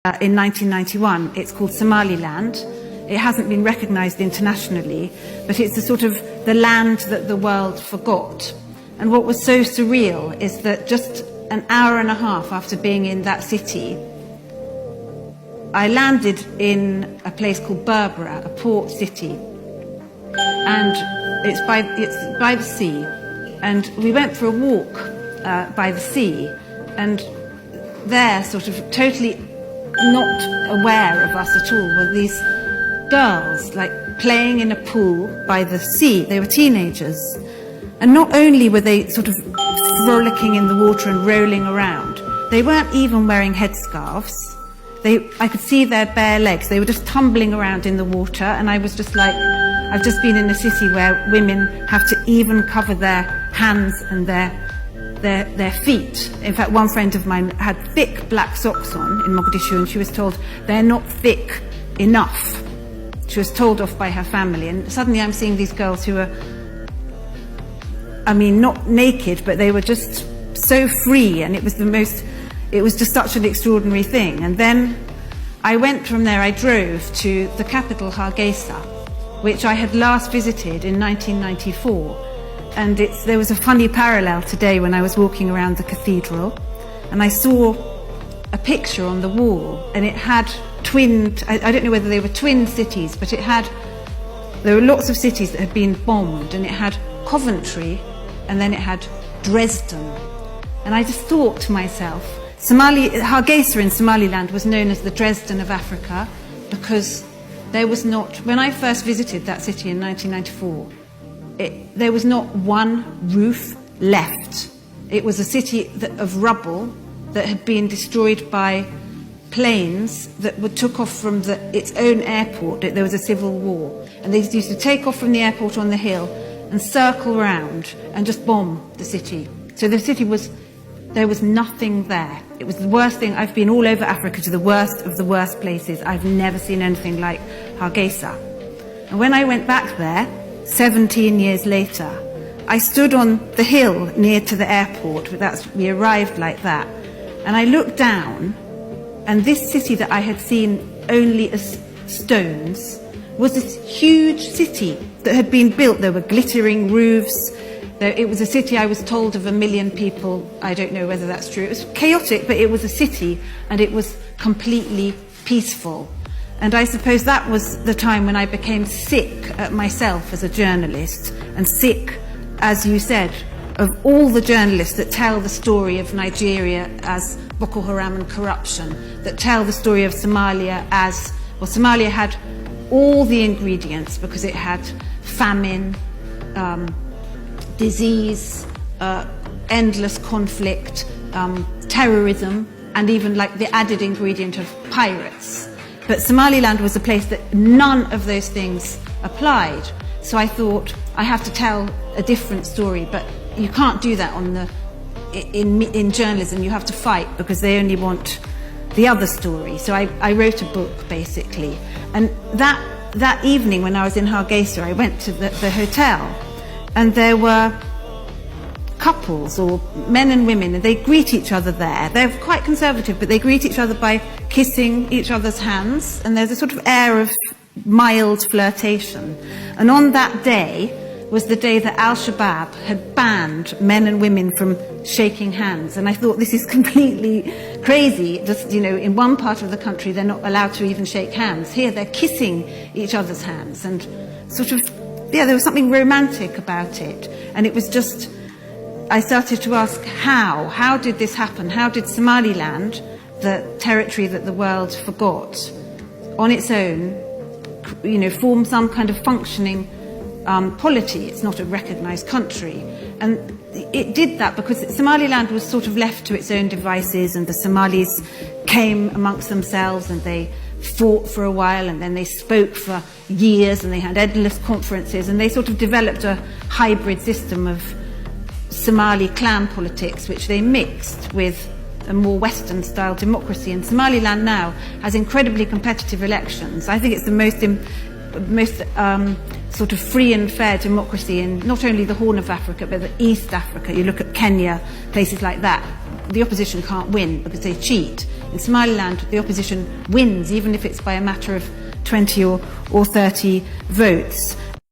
in 1991. It's called Somaliland. It hasn't been recognised internationally, but it's the sort of the land that the world forgot. And what was so surreal is that just an hour and a half after being in that city, I landed in a place called Berbera, a port city, and it's by the sea. And we went for a walk by the sea, and there, sort of totally not aware of us at all, were these girls, like playing in a pool by the sea. They were teenagers. And not only were they sort of frolicking in the water and rolling around, they weren't even wearing headscarves. I could see their bare legs. They were just tumbling around in the water, and I was just like, I've just been in a city where women have to even cover their hands and their feet. In fact, one friend of mine had thick black socks on in Mogadishu, and she was told they're not thick enough. She was told off by her family, and suddenly I'm seeing these girls who are, I mean, not naked, but they were just so free, and it was just such an extraordinary thing. And then I went from there, I drove to the capital, Hargeisa, which I had last visited in 1994. And there was a funny parallel today when I was walking around the cathedral, and I saw a picture on the wall, and it had I don't know whether they were twin cities, but there were lots of cities that had been bombed, and it had Coventry, and then it had Dresden. And I just thought to myself, Hargeisa in Somaliland was known as the Dresden of Africa, because there was not, when I first visited that city in 1994, there was not one roof left. It was a city of rubble that had been destroyed by planes that took off from its own airport. There was a civil war, and they used to take off from the airport on the hill and circle around and just bomb the city. So the city there was nothing there. It was the worst thing. I've been all over Africa to the worst of the worst places. I've never seen anything like Hargeisa. And when I went back there, 17 years later, I stood on the hill near to the airport. We arrived like that. And I looked down, and this city that I had seen only as stones was this huge city that had been built. There were glittering roofs. It was a city, I was told, of 1 million people. I don't know whether that's true. It was chaotic, but it was a city, and it was completely peaceful. And I suppose that was the time when I became sick at myself as a journalist, and sick, as you said, of all the journalists that tell the story of Nigeria as Boko Haram and corruption, that tell the story of Somalia as, well, Somalia had all the ingredients, because it had famine, disease, endless conflict, terrorism, and even like the added ingredient of pirates. But Somaliland was a place that none of those things applied. So I thought, I have to tell a different story, but you can't do that in journalism. You have to fight, because they only want the other story. So I wrote a book, basically. And that evening when I was in Hargeisa, I went to the hotel, and there were couples, or men and women, and they greet each other there. They're quite conservative, but they greet each other by kissing each other's hands, and there's a sort of air of mild flirtation. And on that day was the day that Al-Shabaab had banned men and women from shaking hands. And I thought, this is completely crazy. Just, in one part of the country, they're not allowed to even shake hands. Here, they're kissing each other's hands. And sort of, there was something romantic about it. And it was just, I started to ask, how did this happen? How did Somaliland, the territory that the world forgot, on its own, form some kind of functioning polity? It's not a recognised country. And it did that because Somaliland was sort of left to its own devices, and the Somalis came amongst themselves, and they fought for a while, and then they spoke for years, and they had endless conferences, and they sort of developed a hybrid system of Somali clan politics, which they mixed with a more Western-style democracy. And Somaliland now has incredibly competitive elections. I think it's the most sort of free and fair democracy in not only the Horn of Africa, but the East Africa. You look at Kenya, places like that. the opposition can't win because they cheat. In Somaliland, the opposition wins, even if it's by a matter of 20 or 30 votes.